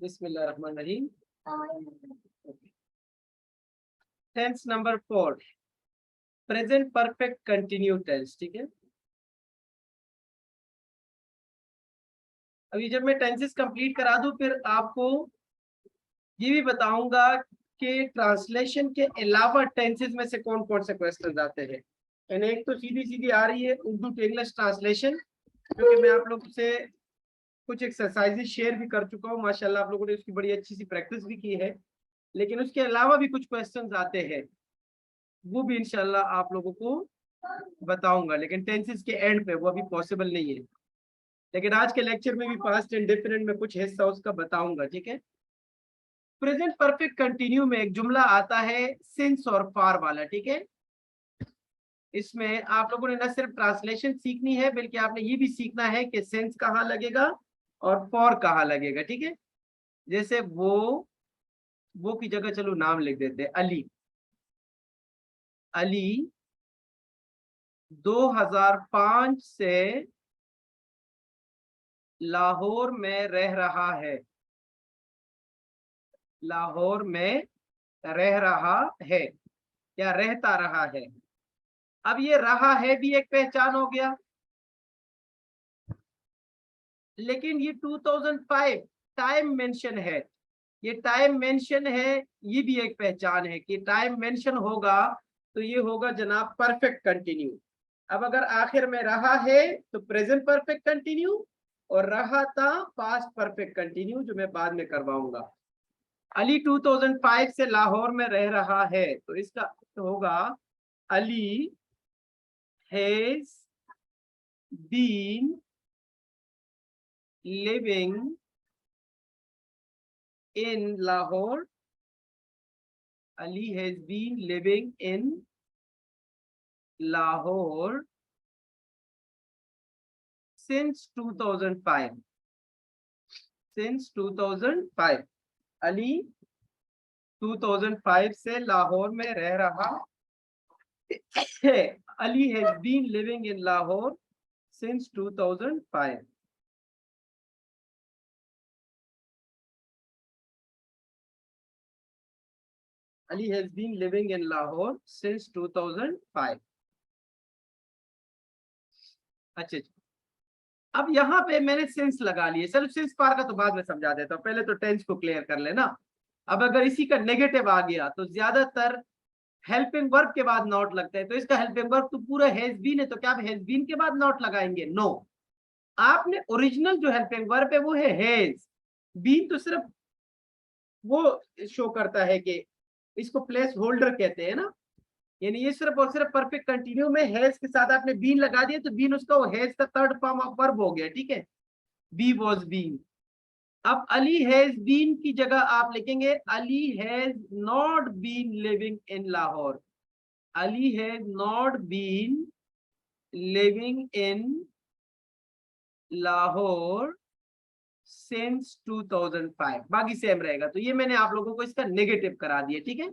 बिस्मिल्लाहिर्रहमानिर्रहीम। Tense number 4, present perfect continuous tense. ठीक है, अभी जब मैं टेंसेस कंप्लीट करा दूं फिर आपको ये भी बताऊंगा कि ट्रांसलेशन के अलावा टेंसेस में से कौन कौन से क्वेश्चन आते हैं। यानी एक तो सीधी सीधी आ रही है उर्दू टू इंग्लिश ट्रांसलेशन, क्योंकि मैं आप लोगों से कुछ एक्सरसाइजेस शेयर भी कर चुका हूँ, माशाल्लाह आप लोगों ने उसकी बड़ी अच्छी सी प्रैक्टिस भी की है। लेकिन उसके अलावा भी कुछ क्वेश्चंस आते हैं, वो भी इंशाल्लाह आप लोगों को बताऊंगा, लेकिन टेंसेस के एंड पे, वो अभी पॉसिबल नहीं है। लेकिन आज के लेक्चर में भी पास्ट इंडेफिनिट में कुछ हिस्सा उसका बताऊंगा। ठीक है, प्रेजेंट परफेक्ट कंटिन्यू में एक जुमला आता है सिंस और फार वाला। ठीक है, इसमें आप लोगों ने न सिर्फ ट्रांसलेशन सीखनी है बल्कि आपने ये भी सीखना है कि सिंस कहाँ लगेगा और फॉर कहाँ लगेगा। ठीक है, जैसे वो की जगह चलो नाम लिख देते हैं, अली। अली 2005 से लाहौर में रह रहा है। लाहौर में रह रहा है या रहता रहा है। अब ये रहा है भी एक पहचान हो गया, लेकिन ये 2005 टाइम मेंशन है। ये टाइम मेंशन है, ये भी एक पहचान है कि टाइम मेंशन होगा तो ये होगा जनाब परफेक्ट कंटिन्यू। अब अगर आखिर में रहा है तो प्रेजेंट परफेक्ट कंटिन्यू, और रहा था पास्ट परफेक्ट कंटिन्यू, जो मैं बाद में करवाऊंगा। अली 2005 से लाहौर में रह रहा है, तो इसका होगा Ali has been living in Lahore. Ali has been living in Lahore since 2005। since 2005 Ali 2005 से लाहौर में रह रहा है। Ali has been living in Lahore since 2005। Ali has been living in Lahore since 2005। अच्छा, अब यहाँ पे मैंने सिंस लगा लिए। चलो सिंस पार का तो बाद में समझा देता हूँ, पहले तो टेंस को क्लियर कर लेना। अब अगर इसी का नेगेटिव आ गया तो ज्यादातर हेल्पिंग वर्ब के बाद नॉट लगता है, तो इसका हेल्पिंग वर्ब तो पूरा हैज बीन है, तो क्या आप हैज बीन के बाद नॉट लगाएंगे? नो, आपने ओरिजिनल जो हेल्पिंग वर्ब है वो है हैज बीन, तो सिर्फ वो शो करता है कि इसको प्लेस होल्डर कहते हैं ना। यानी ये सिर्फ और सिर्फ परफेक्ट कंटिन्यू में हैज के साथ आपने बीन लगा दिया, तो बीन उसका वो हैज का थर्ड फॉर्म ऑफ वर्ब हो गया। ठीक है, बी वॉज बीन। अब अली हैज बीन की जगह आप लिखेंगे Ali has not been living in Lahore. Ali has not been living in Lahore since 2005। बाकी सेम रहेगा। तो ये मैंने आप लोगों को इसका नेगेटिव करा दिया। ठीक है,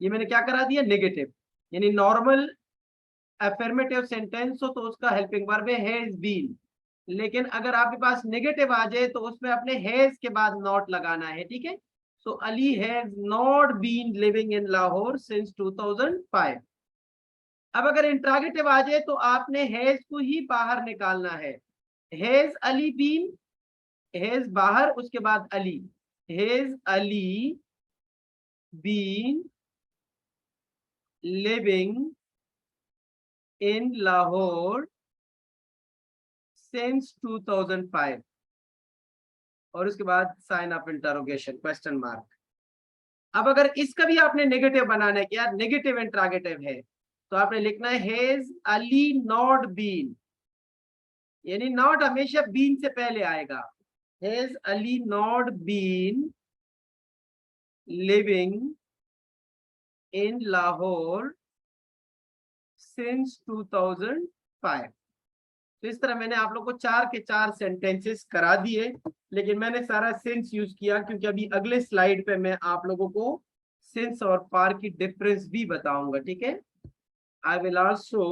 ये मैंने क्या करा दिया? नेगेटिव। यानी नॉर्मल अफर्मेटिव सेंटेंस हो तो उसका हेल्पिंग वर्ब है हैज बीन, लेकिन अगर आपके पास नेगेटिव आ जाए तो उसमें अपने हैज के बाद नॉट लगाना है। ठीक है, so Ali has not been living in Lahore since 2005। अब अगर इंट्रोगेटिव आ जाए तो आपने हैज को ही बाहर निकालना है। हैज अली बीन, हैज बाहर, उसके बाद Ali. Has Ali been living in Lahore since 2005, और उसके बाद sign of interrogation, question mark. अब अगर इसका भी आपने नेगेटिव बनाना है कि यार नेगेटिव इंट्रोगेटिव है, तो आपने लिखना है हैज अली नॉट बीन, यानी नॉट हमेशा बीन से पहले आएगा। Has Ali not been living in Lahore since 2005। तो इस तरह मैंने आप लोग को 4 के 4 सेंटेंसेस करा दिए, लेकिन मैंने सारा सिंस यूज किया क्योंकि अभी अगले स्लाइड पे मैं आप लोगों को सिंस और फार की डिफरेंस भी बताऊंगा। ठीक है, I will also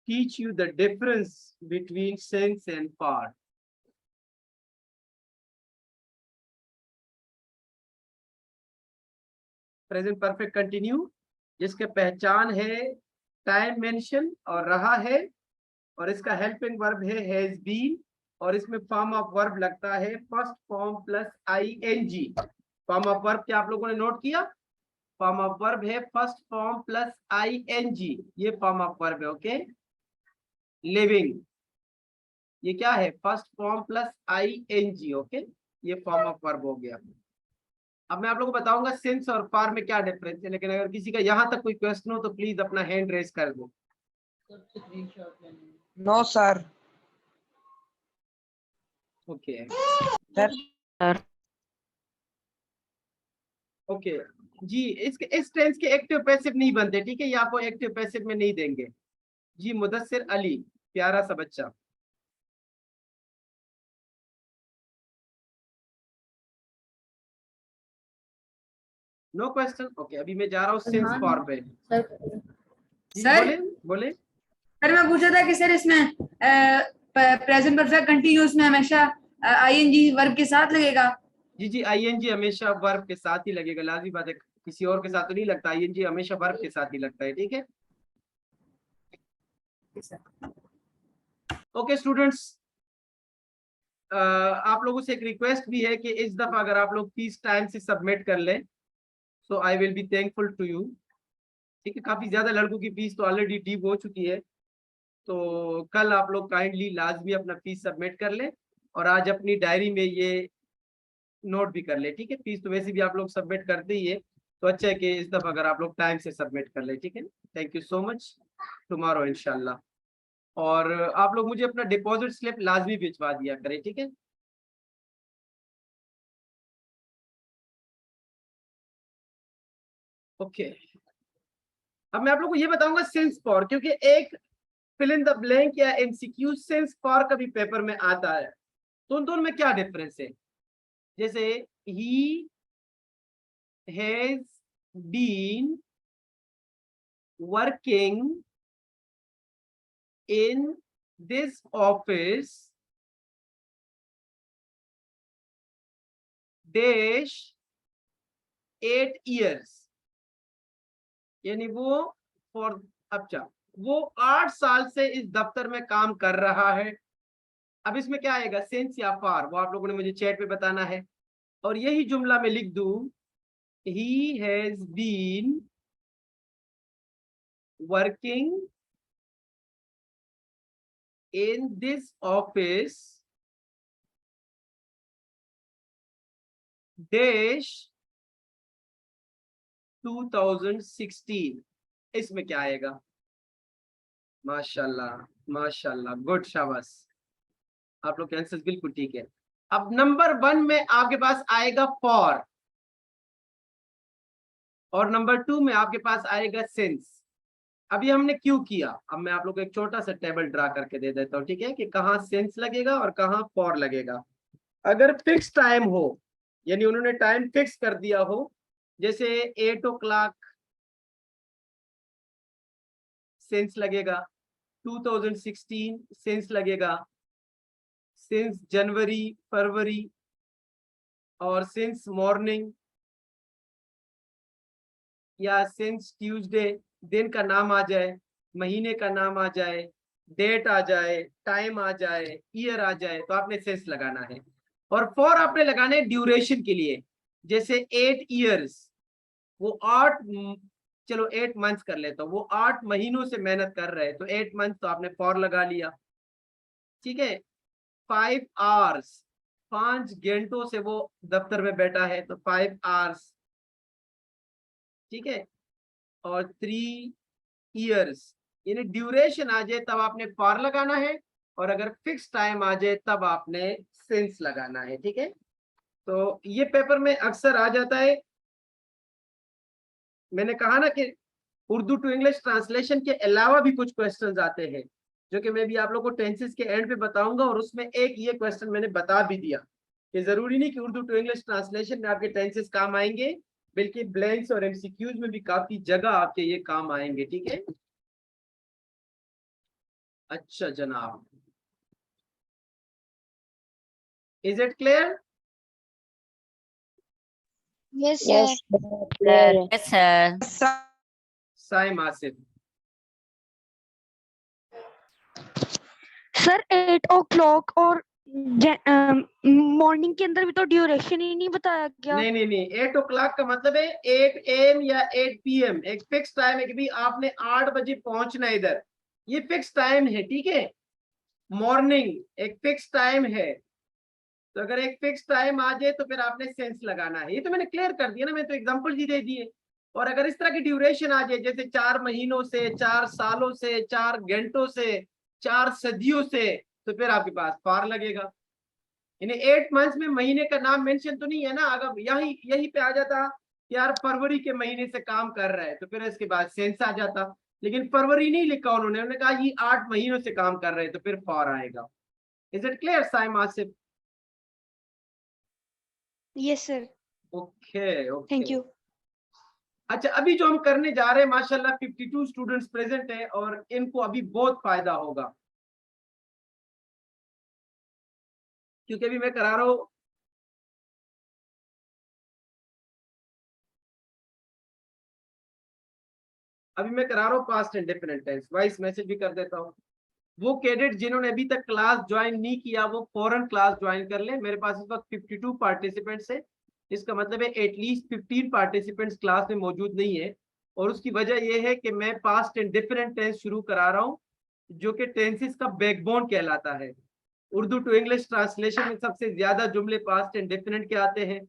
teach you the difference between since and far. Present perfect continue जिसके पहचान है टाइम मेंशन और रहा है, और इसका हेल्पिंग वर्ब है हैज बीन, और इसमें फॉर्म ऑफ वर्ब लगता है first form plus I N G. Form of verb क्या आप लोगों ने नोट किया? फॉर्म ऑफ वर्ब है फर्स्ट फॉर्म प्लस आईएनजी, ये फॉर्म ऑफ वर्ब है। ओके, लिविंग ये क्या है? First form plus I N G. Okay, ये फॉर्म ऑफ वर्ब हो गया। अब मैं आप लोगों को बताऊंगा सिंस और फॉर में क्या डिफरेंस है, लेकिन अगर किसी का यहाँ तक कोई क्वेश्चन हो तो प्लीज अपना हैंड रेज कर दो। No sir. Okay sir okay जी, इस टेंस के एक्टिव पैसिव नहीं बनते, ठीक है, ये आपको एक्टिव पैसिव में नहीं देंगे। जी मुदस्सिर अली, प्यारा सा बच्चा। No question. ओके, अभी मैं जा रहा हूँ सिंस फॉर पे। जी सर बोले बोले। सर मैं पूछा था कि सर इसमें प्रेजेंट परफेक्ट कंटिन्यूअस में हमेशा आईएनजी वर्ब के साथ लगेगा। जी जी, आईएनजी हमेशा वर्ब के साथ ही लगेगा, लाज़मी बात है, किसी और के साथ तो नहीं लगता, आईएनजी हमेशा वर्ब के साथ ही लगता है, ठीक है। ओके स्टूडेंट्स, आप लोगों से एक रिक्वेस्ट भी है कि इस दफा अगर आप लोग फीस टाइम से सबमिट कर लें so I will be thankful to you, ठीक है। काफी ज्यादा लड़कों की फीस तो ऑलरेडी ड्यू हो चुकी है, तो कल आप लोग काइंडली लाजमी अपना फीस सबमिट कर लें, और आज अपनी डायरी में ये नोट भी कर ले, ठीक है। फीस तो वैसे भी आप लोग सबमिट करते ही है, तो अच्छा है कि इस दफा अगर आप लोग टाइम से सबमिट कर ले, ठीक है। Thank you so much, tomorrow इंशाल्लाह। और आप लोग मुझे अपना डिपॉजिट स्लिप लाजमी भिजवा दिया करें, ठीक है। ओके, अब मैं आप लोग को ये बताऊंगा सिंस फॉर, क्योंकि एक फिल इन द ब्लैंक या एमसीक्यू सिंस फॉर कभी पेपर में आता है, तो उन दोनों में क्या डिफरेंस है? जैसे he has been working in this office dash 8 years, यानी वो फॉर, अच्छा, वो 8 साल से इस दफ्तर में काम कर रहा है। अब इसमें क्या आएगा, सिंस या फॉर, वो आप लोगों ने मुझे चैट पे बताना है। और यही जुमला में लिख दूं, he has been working in this office dash 2016, इसमें क्या आएगा? माशाल्लाह माशाल्लाह, गुड, शाबाश, आप लोग के आंसर्स बिल्कुल ठीक है। अब नंबर 1 में आपके पास आएगा फॉर, और नंबर 2 में आपके पास आएगा सिंस। अभी हमने क्यों किया, अब मैं आप लोग को एक छोटा सा टेबल ड्रा करके दे देता हूँ, ठीक है, कि कहाँ सिंस लगेगा और कहाँ फॉर लगेगा। अगर फिक्स टाइम हो, यानी उन्होंने टाइम फिक्स कर दिया हो, जैसे 8 o'clock, सिंस लगेगा। 2016 सिंस लगेगा। सिंस जनवरी, फरवरी, और सिंस मॉर्निंग, या सिंस ट्यूसडे, दिन का नाम आ जाए, महीने का नाम आ जाए, डेट आ जाए, टाइम आ जाए, ईयर आ जाए, तो आपने सिंस लगाना है। और फॉर आपने लगाने ड्यूरेशन के लिए, जैसे 8 years, वो 8, चलो 8 months कर लेता हूँ, वो 8 महीनों से मेहनत कर रहे हैं, तो 8 months तो आपने फॉर लगा लिया, ठीक है। 5 hours, 5 घंटों से वो दफ्तर में बैठा है, तो 5 hours, ठीक है। और 3 years, यानी ड्यूरेशन आ जाए तब आपने फॉर लगाना है, और अगर फिक्स टाइम आ जाए तब आपने सिंस लगाना है, ठीक है। तो ये पेपर में अक्सर आ जाता है। मैंने कहा ना कि उर्दू टू इंग्लिश ट्रांसलेशन के अलावा भी कुछ क्वेश्चंस आते हैं, जो कि मैं भी आप लोगों को टेंसेस के एंड पे बताऊंगा, और उसमें एक ये क्वेश्चन मैंने बता भी दिया कि जरूरी नहीं कि उर्दू टू इंग्लिश ट्रांसलेशन में आपके टेंसेस काम आएंगे, बल्कि ब्लैंक्स और एमसीक्यूज में भी काफी जगह आपके ये काम आएंगे, ठीक है। अच्छा जनाब, is it clear? Yes, Yes, sir. sir. Yes, sir. Sir. Saim Asif. Sir 8 o'clock और मॉर्निंग के अंदर भी तो ड्यूरेशन ही नहीं बताया गया। नहीं 8 o'clock का मतलब है 8 AM या 8 PM, एक फिक्स टाइम है कि भाई आपने 8 बजे पहुंचना है इधर, ये फिक्स टाइम है, ठीक है। मॉर्निंग एक फिक्स टाइम है, तो अगर एक फिक्स टाइम आ जाए तो फिर आपने सेंस लगाना है। ये तो मैंने क्लियर कर दिया ना, मैं तो एग्जांपल ही दे दिए। और अगर इस तरह की ड्यूरेशन आ जाए जैसे 4 महीनों से, 4 सालों से, 4 घंटों से, 4 सदियों से, तो फिर आपके पास फार लगेगा। यानी 8 मंथ्स में महीने का नाम मेंशन तो नहीं है ना। अगर यही पे आ जाता कि यार फरवरी के महीने से काम कर रहा है तो फिर इसके बाद सेंस आ जाता, लेकिन फरवरी नहीं लिखा उन्होंने कहा ये 8 महीनों से काम कर रहे हैं तो फिर फॉर आएगा। Is it clear Saim Asif? Yes sir. Okay okay, thank you. अच्छा अभी जो हम करने जा रहे हैं माशाल्लाह 52 स्टूडेंट्स प्रेजेंट हैं और इनको अभी बहुत फायदा होगा, क्योंकि अभी मैं करा रहा हूं past indefinite tense. Voice message भी कर देता हूं। वो कैडेट जिन्होंने अभी तक क्लास ज्वाइन नहीं किया वो फौरन क्लास ज्वाइन कर ले। मेरे पास इस वक्त 52 पार्टिसिपेंट्स है, इसका मतलब है एटलीस्ट 15 पार्टिसिपेंट्स क्लास में मौजूद नहीं है। और उसकी वजह यह है कि मैं पास्ट इंडेफिनिट टेंस शुरू करा रहा हूं, जो कि टेंसेस का बैकबोन कहलाता है। उर्दू टू इंग्लिश ट्रांसलेशन में सबसे ज्यादा जुमले पास्ट इंडेफिनिट के आते हैं।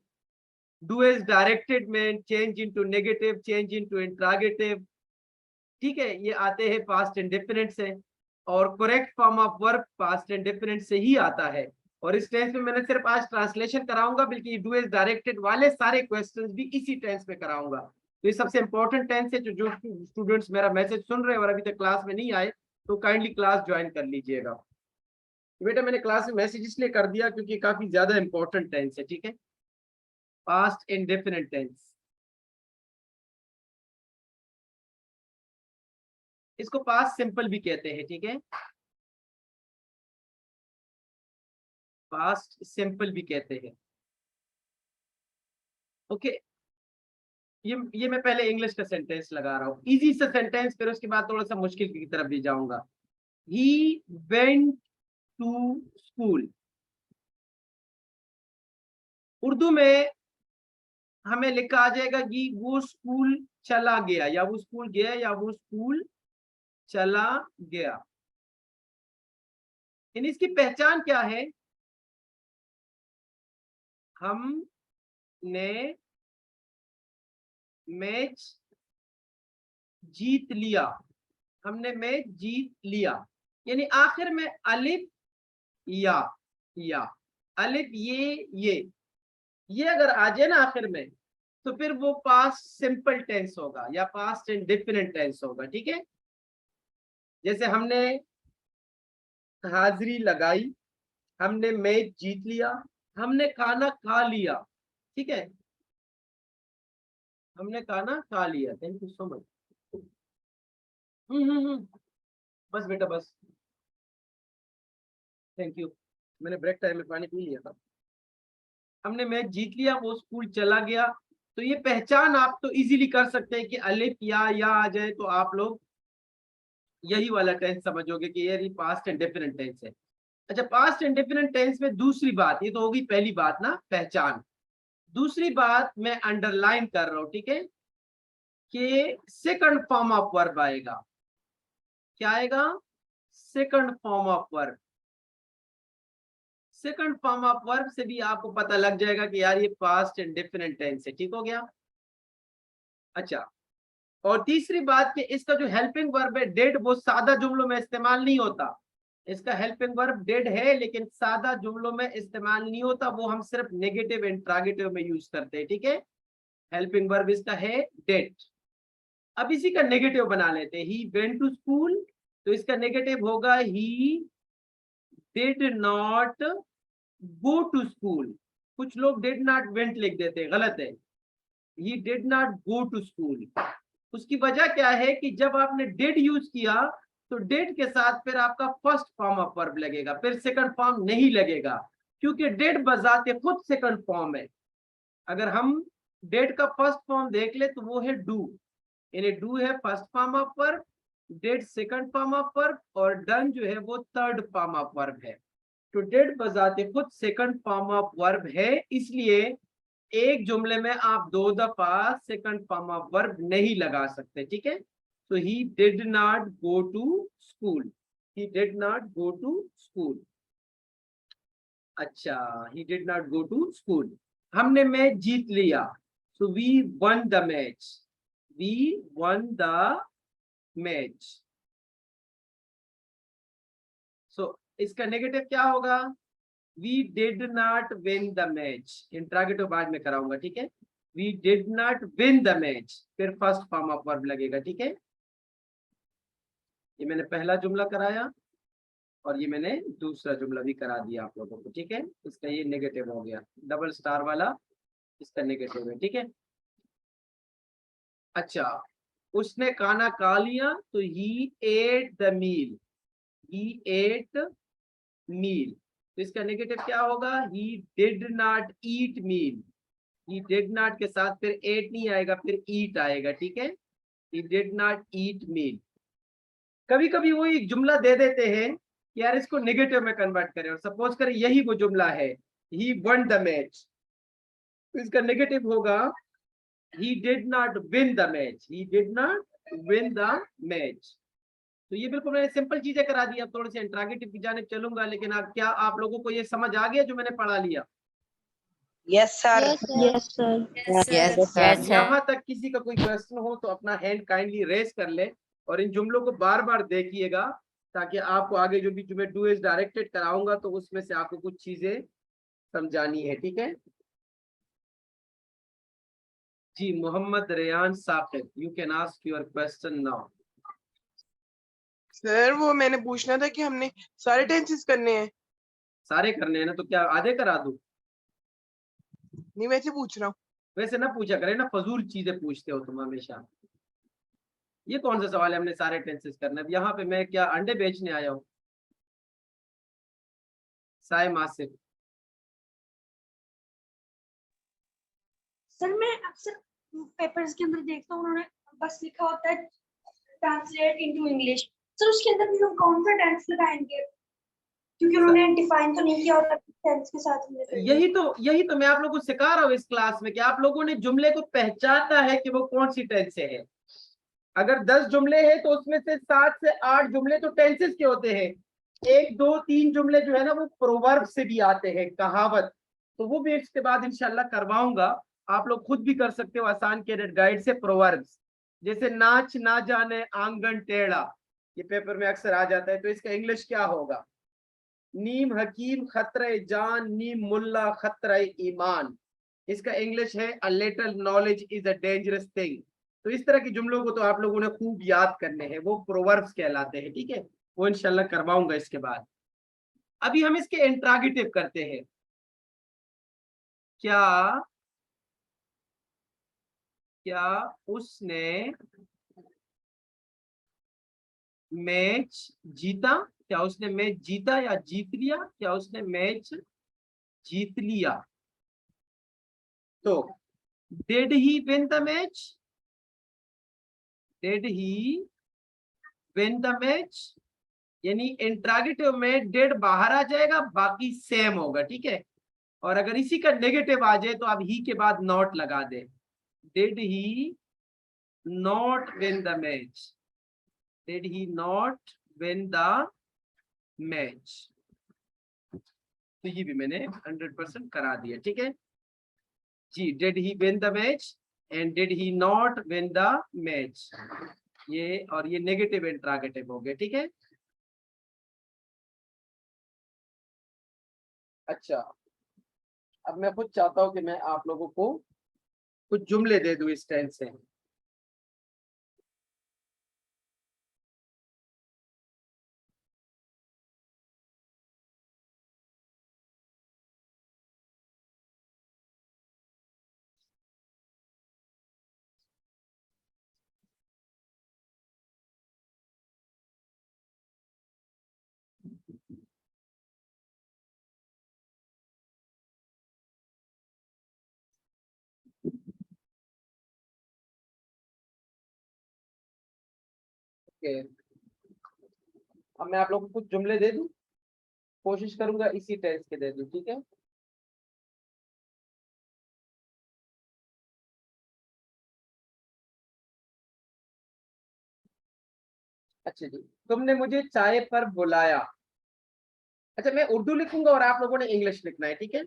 डू एज डायरेक्टेड में change into negative, change into interrogative, ठीक है, ये आते हैं पास्ट इंडेफिनिट से। और correct form of verb past indefinite से ही आता है। और इस टेंस में मैंने सिर्फ आज ट्रांसलेशन कराऊंगा, बल्कि डू एज डायरेक्टेड वाले सारे क्वेश्चंस भी इसी टेंस में कराऊंगा। तो ये सबसे इंपॉर्टेंट टेंस है। जो स्टूडेंट्स मेरा मैसेज सुन रहे हैं और अभी तक क्लास में नहीं आए तो काइंडली क्लास ज्वाइन कर लीजिएगा। बेटा मैंने क्लास में मैसेज इसलिए कर दिया क्योंकि काफी ज्यादा इंपॉर्टेंट टेंस है, ठीक है। पास्ट इंडेफिनिट टेंस, इसको पास्ट सिंपल भी कहते हैं, ठीक है, पास्ट सिंपल भी कहते हैं। ओके, ये मैं पहले इंग्लिश का सेंटेंस लगा रहा हूँ, इजी सा सेंटेंस, फिर उसके बाद थोड़ा सा मुश्किल की तरफ भी जाऊंगा। He went to school. Urdu में हमें लिखा आ जाएगा कि वो स्कूल चला गया, या वो स्कूल गया, या वो स्कूल चला गया। इन इसकी पहचान क्या है? हमने मैच जीत लिया, हमने मैच जीत लिया। यानी आखिर में अलिफ या अलिफ ये अगर आ जाए ना आखिर में तो फिर वो पास्ट सिंपल टेंस होगा या पास्ट इंडेफिनिट टेंस होगा, ठीक है। जैसे हमने हाजिरी लगाई, हमने मैच जीत लिया, हमने खाना खा लिया, ठीक है, हमने खाना खा लिया। Thank you so much. बस बेटा बस, थैंक यू, मैंने ब्रेक टाइम में पानी पी लिया था। हमने मैच जीत लिया, वो स्कूल चला गया। तो ये पहचान आप तो इजीली कर सकते हैं कि अलिफ या आ जाए तो आप लोग यही वाला टेंस समझोगे कि ये पास्ट इंडेफिनिट टेंस है। अच्छा, पास्ट इंडेफिनिट टेंस में दूसरी बात, ये तो होगी पहली बात ना, पहचान। दूसरी बात मैं अंडरलाइन कर रहा हूं, ठीक है, कि सेकंड फॉर्म ऑफ वर्ब आएगा। क्या आएगा? Second form of verb. Second form of verb से भी आपको पता लग जाएगा कि यार ये पास्ट इंडेफिनिट टेंस है, ठीक हो गया। अच्छा, और तीसरी बात कि इसका जो हेल्पिंग वर्ब है डेड, वो सादा जुमलों में इस्तेमाल नहीं होता। इसका हेल्पिंग वर्ब डेड है लेकिन सादा जुमलों में इस्तेमाल नहीं होता, वो हम सिर्फ नेगेटिव इंट्रागेटिव में यूज करते हैं, ठीक है। हेल्पिंग वर्ब इसका है डेड। अब इसी का नेगेटिव बना लेते हैं। ही वेंट टू स्कूल, तो इसका नेगेटिव होगा he did not go to school. कुछ लोग डिड नॉट वेंट लिख देते हैं, गलत है, he did not go to school. उसकी वजह क्या है कि जब आपने डिड यूज किया तो डिड के साथ फिर आपका फर्स्ट फॉर्म ऑफ वर्ब लगेगा, फिर सेकंड फॉर्म नहीं लगेगा, क्योंकि डिड बजाते खुद सेकंड फॉर्म है। अगर हम डेड का फर्स्ट फॉर्म देख ले तो वो है डू, यानी डू है first form of verb, dead second form of verb और डन जो है वो थर्ड फॉर्म ऑफ वर्ब है। तो डेड बजाते खुद सेकंड फॉर्म ऑफ वर्ब है, इसलिए एक जुमले में आप 2 दफा सेकंड फॉर्म ऑफ वर्ब नहीं लगा सकते, ठीक है। तो he did not go to school, he did not go to school. अच्छा, he did not go to school, हमने मैच जीत लिया, so we won the match, we won the match. So इसका नेगेटिव क्या होगा, we did not win the match, interrogative बाद में कराऊंगा, ठीक है। We did not win the match, फिर फर्स्ट फॉर्म ऑफ वर्ब लगेगा, ठीक है। ये मैंने पहला जुमला कराया और ये मैंने दूसरा जुमला भी करा दिया आप लोगों को, ठीक है। इसका ये नेगेटिव हो गया, डबल स्टार वाला इसका नेगेटिव है, ठीक है। अच्छा, उसने खाना खा लिया, तो he ate the meal, he ate meal, तो इसका नेगेटिव क्या होगा, he did not eat meal, he did not के साथ फिर एट नहीं आएगा, फिर ईट आएगा, ठीक है। ही डिड नॉट ईट मील। कभी कभी वो एक जुमला दे देते हैं कि यार इसको नेगेटिव में कन्वर्ट करें, और सपोज करें यही वो जुमला है, ही वन द मैच, तो इसका नेगेटिव होगा he did not win the match, he did not win the match। तो ये बिल्कुल मैंने सिंपल चीजें करा दी, अब थोड़े से इंट्रोगेटिव की जाने चलूंगा, लेकिन अब क्या आप लोगों को ये समझ आ गया जो मैंने पढ़ा लिया। Yes sir. Yes, sir. Yes sir. यहाँ तक किसी का कोई क्वेश्चन हो तो अपना हैंड काइंडली रेज कर ले, और इन जुमलों को बार बार देखिएगा, ताकि आपको आगे जो भी जुम्मे डू इज डायरेक्टेड कराऊंगा तो उसमें से आपको कुछ चीजें समझानी है, ठीक है जी। Mohammad Rayan Saqib, you can ask your question now. Sir वो मैंने पूछना था कि हमने सारे टेंसेस करने हैं। सारे करने हैं ना, तो क्या आधे करा दूं? नहीं वैसे पूछ रहा हूँ। वैसे ना पूछा करे ना, फजूल चीजें पूछते हो तुम हमेशा। ये कौन सा सवाल है हमने सारे टेंसेस करने? अब यहाँ पे मैं क्या अंडे बेचने आया हूँ? साय मासिक, सर मैं अक्सर पेपर्स के अंदर देखता हूँ उन्होंने बस लिखा होता है ट्रांसलेट इनटू इंग्लिश। सर उसके अंदर भी हम कौन सा टेंस लगाएंगे, क्योंकि उन्होंने डिफाइन तो नहीं किया होता टेंस के साथ हमने यही तो मैं आप लोगों को सिखा रहा हूँ इस क्लास में, कि आप लोगों ने जुमले को पहचानना है कि वो कौन सी टेंस से है। अगर 10 जुमले हैं तो उसमें से 7 से 8 जुमले तो टेंसेस के होते हैं, 1 2 3 जुमले जो है ना वो प्रोवर्ब से भी आते हैं, कहावत, तो वो भी इसके बाद इंशाल्लाह करवाऊंगा। आप लोग खुद भी कर सकते हो आसान कैडेट गाइड से प्रोवर्ब्स, जैसे नाच ना जाने आंगन टेढ़ा, ये पेपर में अक्सर आ जाता है, तो इसका इंग्लिश क्या होगा? नीम हकीम खतरे जान, नीम मुल्ला खतरे ईमान, इसका इंग्लिश है a little knowledge is a dangerous thing. तो इस तरह के जुमलों को तो आप लोगों ने खूब याद करने हैं, वो प्रोवर्ब्स कहलाते हैं, ठीक है। वो इंशाल्लाह करवाऊंगा इसके बाद। अभी हम इसके इंट्रोगेटिव करते हैं। क्या क्या उसने मैच जीता? क्या उसने मैच जीता या जीत लिया? क्या उसने मैच जीत लिया? तो did he win the match, did he win the match, यानी इंट्रोगेटिव में डिड बाहर आ जाएगा, बाकी सेम होगा, ठीक है। और अगर इसी का नेगेटिव आ जाए तो आप ही के बाद नॉट लगा दे, did he not win the match, did he not win the match. तो ये भी मैंने 100% करा दिया, ठीक है जी। Did he win the match and did he not win the match, ये और ये नेगेटिव इंट्रोगेटिव हो गया, ठीक है। अच्छा, अब मैं खुद चाहता हूं कि मैं आप लोगों को कुछ जुमले दे दूं इस टेंस से। ओके, अब मैं आप लोगों को कुछ जुमले दे दूं, कोशिश करूंगा इसी टेंस के दे दूं, ठीक है। अच्छा जी, तुमने मुझे चाय पर बुलाया। अच्छा, मैं उर्दू लिखूंगा और आप लोगों ने इंग्लिश लिखना है, ठीक है,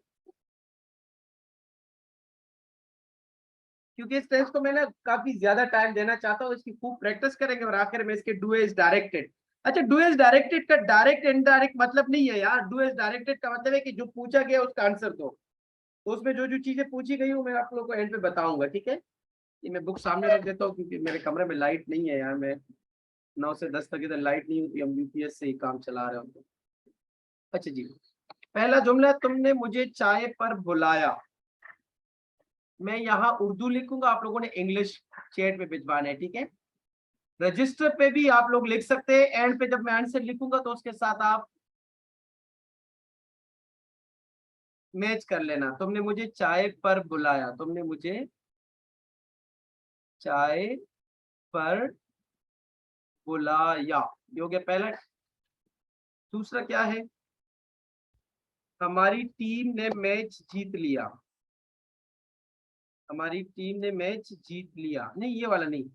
क्योंकि इस टेंस को मैं ना काफी ज्यादा टाइम देना चाहता हूँ, इसकी खूब प्रैक्टिस करेंगे और आखिर में इसके डू इज डायरेक्टेड। अच्छा, डू इज डायरेक्टेड का डायरेक्ट इनडायरेक्ट मतलब नहीं है यार। डू इज डायरेक्टेड का मतलब है कि जो पूछा गया उसका आंसर दो। तो उसमें जो जो चीजें पूछी गई हूँ मैं आप लोगों को एंड पे बताऊंगा, ठीक है। ये मैं बुक सामने रख देता हूँ क्योंकि मेरे कमरे में लाइट नहीं है यार। मैं 9 से 10 तक इधर लाइट नहीं होती, हम यूपीएस से ही काम चला रहे होते। अच्छा जी, पहला जुमला, तुमने मुझे चाय पर बुलाया। मैं यहाँ उर्दू लिखूंगा, आप लोगों ने इंग्लिश चैट में भिजवाना है, ठीक है। रजिस्टर पे भी आप लोग लिख सकते हैं, एंड पे जब मैं आंसर लिखूंगा तो उसके साथ आप मैच कर लेना। तुमने मुझे चाय पर बुलाया, तुमने मुझे चाय पर बुलाया, ये हो गया पहला। दूसरा क्या है, हमारी टीम ने मैच जीत लिया। हमारी टीम ने मैच जीत लिया, नहीं ये वाला नहीं।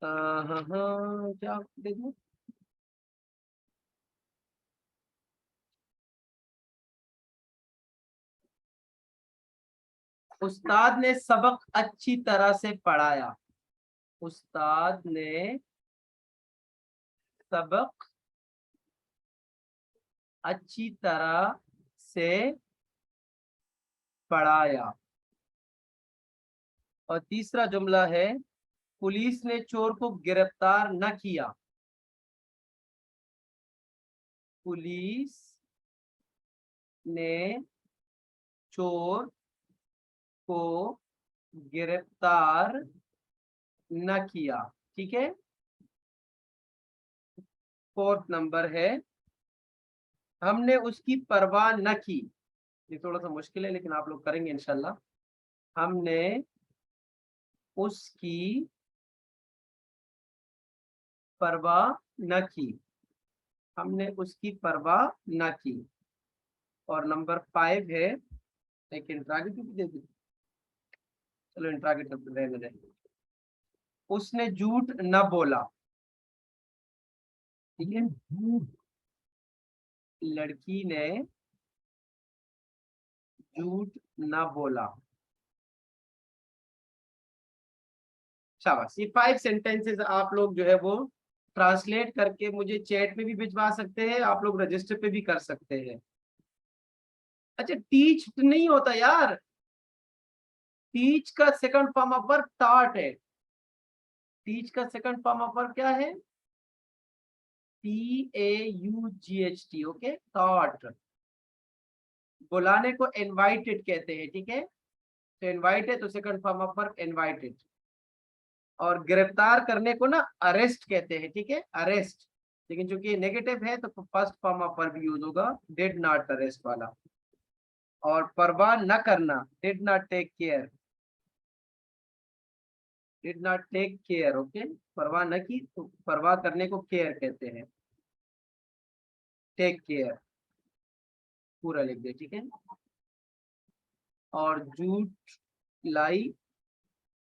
हाँ हाँ, क्या देखो, उस्ताद ने सबक अच्छी तरह से पढ़ाया। उस्ताद ने सबक अच्छी तरह से पढ़ाया। और तीसरा जुमला है, पुलिस ने चोर को गिरफ्तार न किया। पुलिस ने चोर को गिरफ्तार न किया, ठीक है। फोर्थ नंबर है, हमने उसकी परवाह न की। ये थोड़ा सा मुश्किल है लेकिन आप लोग करेंगे इंशाल्लाह। हमने उसकी परवाह न की। हमने उसकी परवाह न की। और नंबर 5 है, एक इंट्रागेटिव दे दी, चलो इंट्रागेटिव रहने दें। उसने झूठ न बोला, ठीक है। लड़की ने झूठ न बोला। शाबाश, ये 5 सेंटेंसेस आप लोग जो है वो ट्रांसलेट करके मुझे चैट में भी भिजवा सकते हैं, आप लोग रजिस्टर पे भी कर सकते हैं। अच्छा, टीच नहीं होता यार, टीच का second form of verb taught है। टीच का सेकंड फॉर्म ऑफ वर्ब क्या है, TAUGHT, ओके, टॉट। बुलाने को इनवाइटेड कहते हैं, ठीक है। तो इनवाइट है तो second form of verb invited. और गिरफ्तार करने को ना अरेस्ट कहते हैं, ठीक है, अरेस्ट। लेकिन चूंकि ये नेगेटिव है तो first form of verb use होगा, डिड नॉट अरेस्ट वाला। और परवाह न करना, did not take care. Did not take care, okay. परवाह न की तो परवाह करने को केयर कहते हैं, टेक केयर पूरा लिख दे, ठीक है। और झूठ, लाई,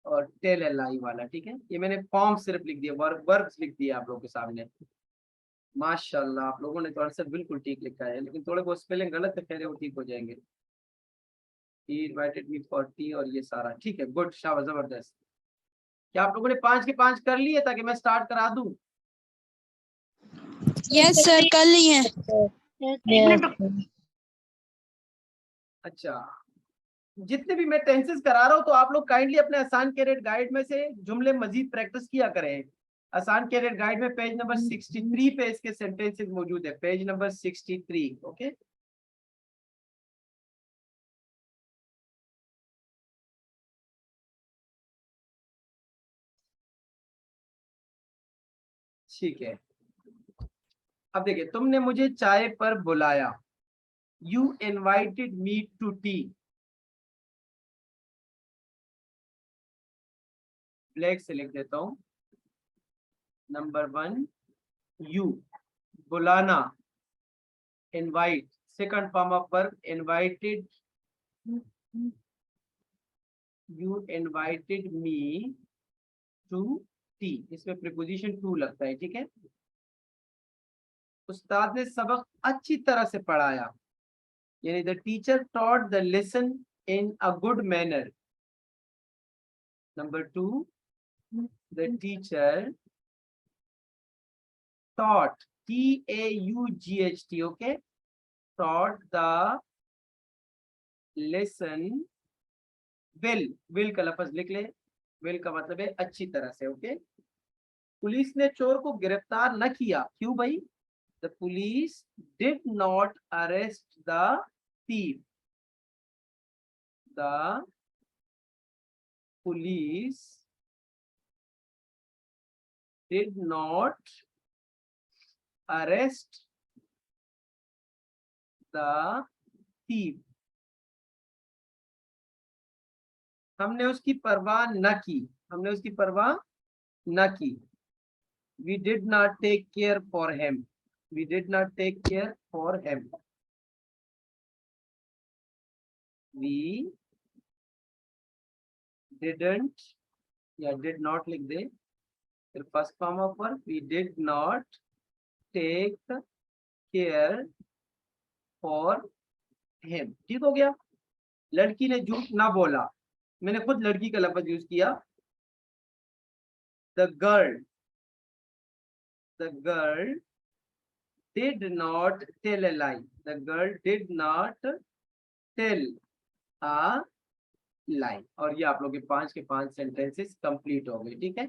और टेल ए लाई वाला, ठीक है। ये मैंने फॉर्म सिर्फ लिख दिया, वर्ब्स लिख दिया आप लोगों के सामने। माशाल्लाह, आप लोगों ने तो आंसर बिल्कुल ठीक लिखा है, लेकिन थोड़े बहुत स्पेलिंग गलत है, खैर वो ठीक हो जाएंगे। He invited me for tea और ये सारा ठीक है, गुड, शाबाश, जबरदस्त। क्या आप लोगों ने 5 के 5 कर लिए ताकि मैं स्टार्ट करा दूं? यस सर, कर लिए। अच्छा, जितने भी मैं टेंसेस करा रहा हूँ तो आप लोग काइंडली अपने आसान कैरियर गाइड में से जुमले मजीद प्रैक्टिस किया करें। आसान कैरियर गाइड में पेज नंबर 63 पे इसके सेंटेंसेस मौजूद है, पेज नंबर 63, ओके। ठीक है, अब देखिए, तुमने मुझे चाय पर बुलाया। You invited me to tea. Black से लिख देता हूँ। नंबर 1 यू, बुलाना, invite, second form of verb invited, you invited me to tea, इसमें प्रीपोजिशन टू लगता है, ठीक है। उस्ताद ने सबक अच्छी तरह से पढ़ाया, यानी the teacher taught the lesson in a good manner. Number 2 the teacher taught, T-A-U-G-H-T, okay, taught the lesson will का लफ्ज लिख ले, will का मतलब है अच्छी तरह से, ओके। पुलिस ने चोर को गिरफ्तार न किया, क्यों भाई? The police did not arrest the thief. The police did not arrest the thief. हमने उसकी परवाह न की, हमने उसकी परवाह न की। We did not take care for him. We did not take care for him. We didn't या did not लिख दे, फिर first form of verb, we did not take care for him, ठीक हो गया। लड़की ने झूठ ना बोला, मैंने खुद लड़की का लफ्ज यूज किया। The girl did not tell a lie. The girl did not tell a lie. और ये आप लोग के 5 के 5 सेंटेंसेस कंप्लीट हो गए, ठीक है।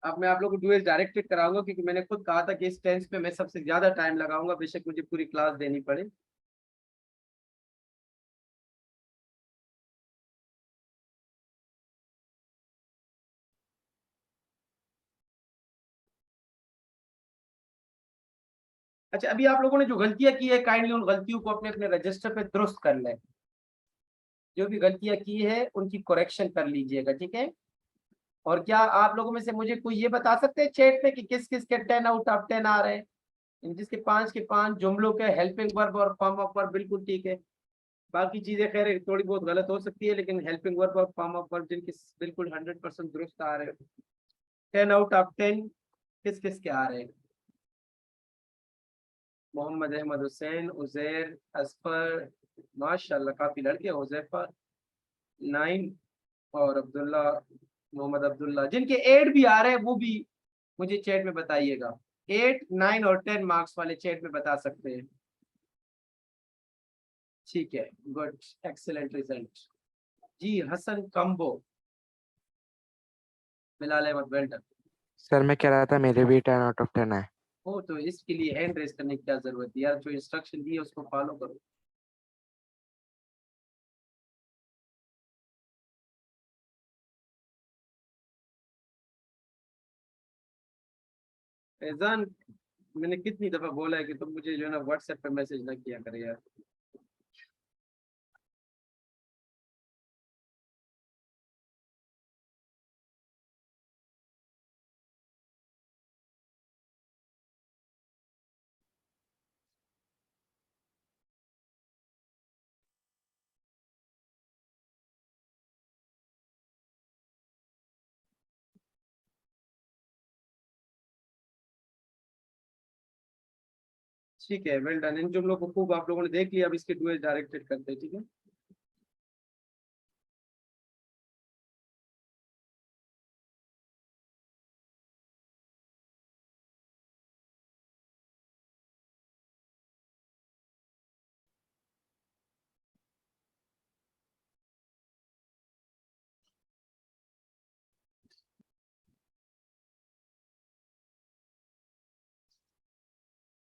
अब मैं आप लोग को डुएल डायरेक्टेड कराऊंगा, क्योंकि मैंने खुद कहा था कि इस टेंस पे मैं सबसे ज्यादा टाइम लगाऊंगा, बेशक मुझे पूरी क्लास देनी पड़े। अच्छा, अभी आप लोगों ने जो गलतियां की है, काइंडली उन गलतियों को अपने अपने रजिस्टर पे दुरुस्त कर लें। जो भी गलतियां की है उनकी करेक्शन कर लीजिएगा, ठीक है। और क्या आप लोगों में से मुझे कोई ये बता सकते हैं चैट पे कि किस किस के 10 आउट ऑफ 10 आ रहे हैं? जिसके 5 के 5 जुमलों के हेल्पिंग वर्ब और फॉर्म ऑफ वर्ब बिल्कुल ठीक है। बाकी चीजें खैर थोड़ी बहुत गलत हो सकती है, लेकिन हेल्पिंग वर्ब और फॉर्म ऑफ वर्ब जिनके बिल्कुल 100% दुरुस्त आ रहे हैं। 10 आउट ऑफ 10 किस किस के आ रहे हैं? मोहम्मद अहमद हुसैन, उजैर, असफर, माशाल्लाह काफी लड़के, हुजैफा 9, और अब्दुल्ला, मोहम्मद अब्दुल्ला। जिनके 8 भी आ रहे हैं वो भी मुझे चैट में बताइएगा। 8, 9 और 10 मार्क्स वाले चैट में बता सकते हैं, ठीक है। गुड, एक्सीलेंट रिजल्ट जी। Hasan Kambo, Bilal Ahmad, well done. Sir मैं कह रहा था मेरे भी 10 आउट ऑफ 10 है। हो तो इसके लिए हैंड रेस करने की क्या जरूरत है यार, जो इंस्ट्रक्शन दी है उसको फॉलो करो। फैजान, मैंने कितनी दफा बोला है कि तुम मुझे जो है ना व्हाट्सएप पे मैसेज ना किया करे यार। ठीक है, वेल डन। इन जुमलों को खूब आप लोगों ने देख लिया, अब इसके डुएल डायरेक्टेड करते हैं, ठीक है।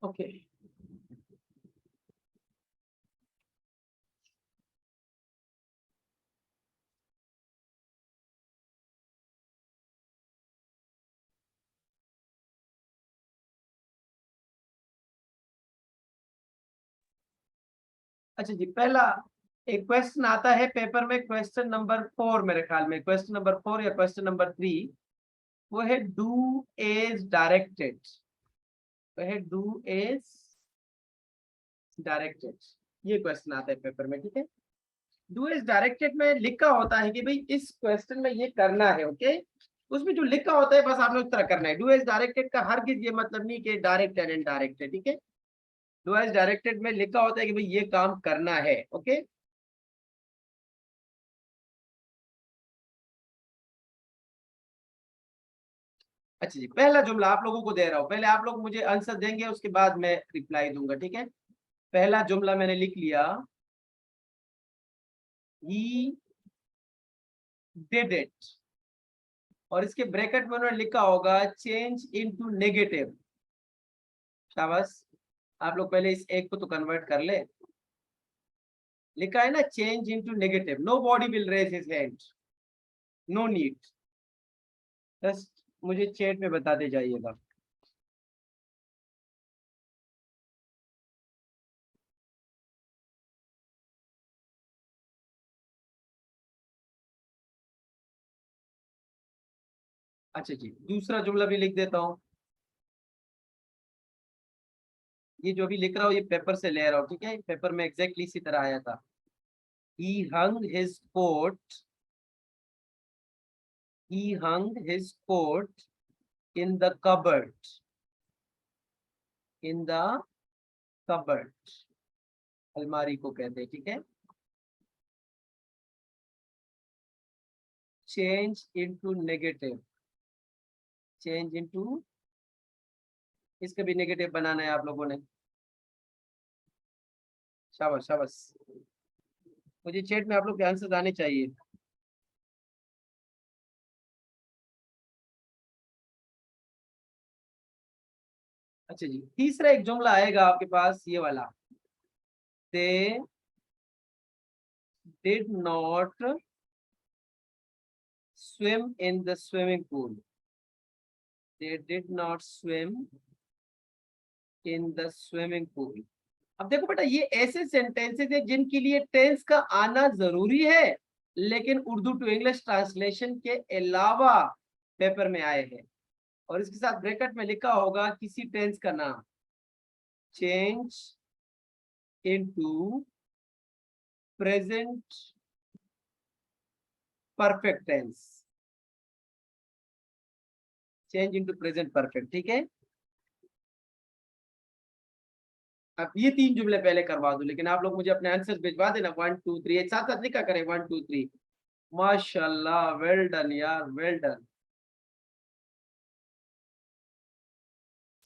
ओके, अच्छा जी। पहला एक क्वेश्चन आता है पेपर में, क्वेश्चन नंबर 4 मेरे ख्याल में, क्वेश्चन नंबर 4 या क्वेश्चन नंबर 3, वो है डू एज डायरेक्टेड, वो है डू एज डायरेक्टेड, ये क्वेश्चन आता है पेपर में, ठीक है। डू एज डायरेक्टेड में लिखा होता है कि भाई इस क्वेश्चन में ये करना है, ओके, उसमें जो लिखा होता है बस आपने उस तरह करना है। डू एज डायरेक्टेड का हरगिज ये मतलब नहीं कि डायरेक्ट एंड इनडायरेक्ट है, ठीक है। डू एज डायरेक्टेड में लिखा होता है कि भाई ये काम करना है, ओके। अच्छा जी, पहला जुमला आप लोगों को दे रहा हूं, पहले आप लोग मुझे आंसर देंगे, उसके बाद मैं रिप्लाई दूंगा, ठीक है। पहला जुमला मैंने लिख लिया, ही डिड इट, और इसके ब्रैकेट में उन्होंने लिखा होगा चेंज इनटू नेगेटिव। शाबाश, आप लोग पहले इस एक को तो कन्वर्ट कर ले। लिखा है ना change into negative, nobody will raise his hand, no need. बस मुझे चैट में बताते जाइएगा। अच्छा जी, दूसरा जुमला भी लिख देता हूँ। ये जो भी लिख रहा हूँ ये पेपर से ले रहा हूँ, ठीक है, पेपर में एग्जैक्टली इसी तरह आया था। He hung his coat, he hung his coat in the cupboard, in the cupboard, अलमारी को कहते हैं, ठीक है। Change into negative, change into, इसका भी नेगेटिव बनाना है आप लोगों ने। शाबाश शाबाश, मुझे चैट में आप लोग के आंसर आने चाहिए। अच्छा जी, तीसरा एक जुमला आएगा आपके पास, ये वाला, दे did not swim in the swimming pool, they did not swim in the swimming pool। अब देखो बेटा, ये ऐसे सेंटेंसेस है जिनके लिए टेंस का आना जरूरी है, लेकिन उर्दू टू इंग्लिश ट्रांसलेशन के अलावा पेपर में आए हैं, और इसके साथ ब्रैकेट में लिखा होगा किसी टेंस का नाम, change into present perfect tense, change into present perfect, ठीक है। अब ये 3 जुमले पहले करवा दो, लेकिन आप लोग मुझे अपने आंसर भिजवा देना, 1 2 3 एक साथ साथ लिखा करें, 1 2 3। माशाल्लाह, वेल डन यार, वेल डन।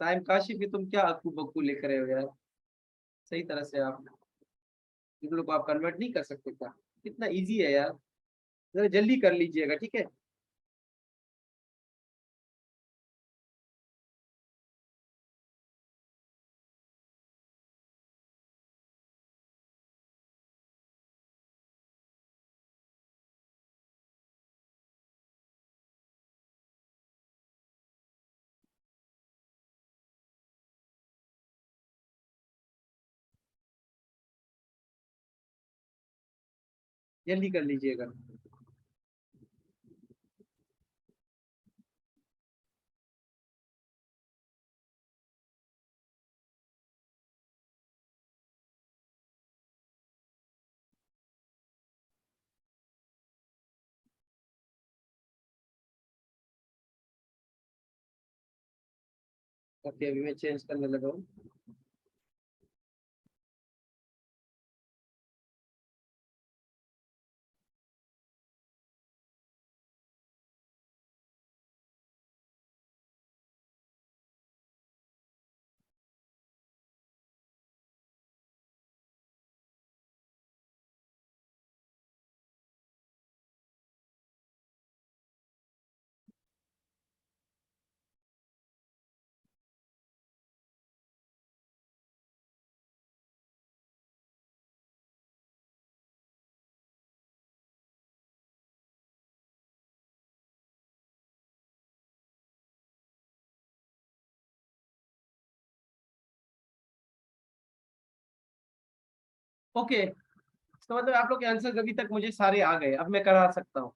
साइम काशिफ भी, तुम क्या अक्कू बक्कू लिख रहे हो यार, सही तरह से आप जुमलों को आप कन्वर्ट नहीं कर सकते क्या? कितना इजी है यार, जरा जल्दी कर लीजिएगा, ठीक है। जल्दी कर लीजिएगा। ओके, अभी मैं चेंज करने लगा हूँ। ओके, इसका मतलब आप लोग के आंसर अभी तक मुझे सारे आ गए, अब मैं करा सकता हूँ।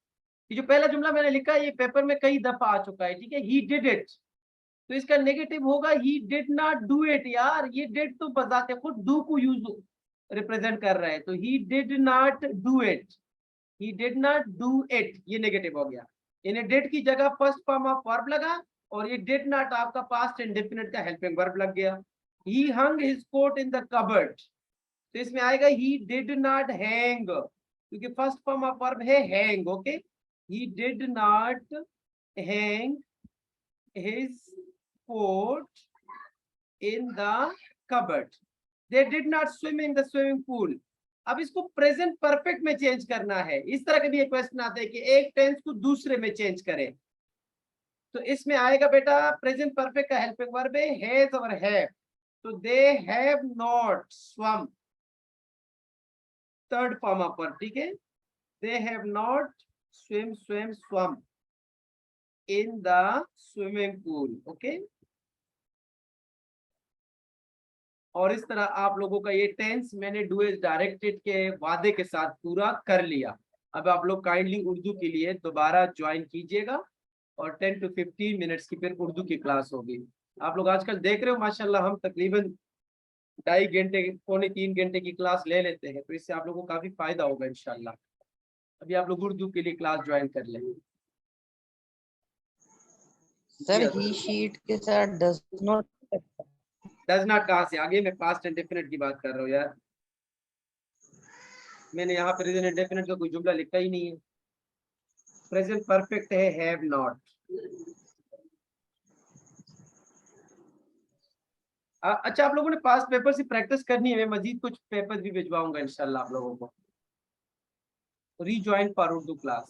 ये जो पहला जुमला मैंने लिखा है ये पेपर में कई दफा आ चुका है, ठीक है। ही डिड इट, तो इसका नेगेटिव होगा he did not do it. यार ये डिड तो बजाते खुद डू को यूज रिप्रेजेंट कर रहा है, तो he did not do it, he did not do it, ये नेगेटिव हो गया। यानी डिड की जगह फर्स्ट फॉर्म ऑफ वर्ब लगा और ये डिड नॉट आपका पास्ट इंडेफिनिट का हेल्पिंग वर्ब लग गया। He hung his coat in the cupboard, तो इसमें आएगा ही डिड नॉट हैंग, क्योंकि फर्स्ट फॉर्म ऑफ वर्ब है hang. Okay, he did not hang his coat in the cupboard, they did not swim in the swimming pool. अब इसको present perfect में change करना है। इस तरह का भी एक क्वेश्चन आता है कि एक टेंस को दूसरे में चेंज करें, तो इसमें आएगा बेटा प्रेजेंट परफेक्ट का हेल्पिंग वर्ब है हैज और हैव, तो they have not swum, third form of verb, ठीक है। They have not swum in the swimming pool. Okay, और इस तरह आप लोगों का ये टेंस मैंने डू एज डायरेक्टेड के वादे के साथ पूरा कर लिया। अब आप लोग काइंडली उर्दू के लिए दोबारा ज्वाइन कीजिएगा और 10 to 15 मिनट्स की फिर उर्दू की क्लास होगी। आप लोग आजकल देख रहे हो माशाल्लाह हम तकरीबन 2.5 घंटे 2.25 घंटे की क्लास ले लेते हैं, तो इससे आप लोगों को काफी फायदा होगा इंशाल्लाह। अभी आप लोग उर्दू के लिए क्लास ज्वाइन कर लेंगे। सर ही शीट के साथ डज नॉट कहाँ से आगे, मैं पास्ट इंडेफिनिट की बात कर रहा हूँ यार। मैंने यहाँ प्रेजेंट इंडेफिनिट का कोई जुमला लिखा ही नहीं है। प्रेजेंट परफेक्ट है हैव नॉट। अच्छा, आप लोगों ने पास्ट पेपर से प्रैक्टिस करनी है, मैं मजीद कुछ पेपर भी भिजवाऊंगा इंशाल्लाह आप लोगों को। Rejoin for Urdu class.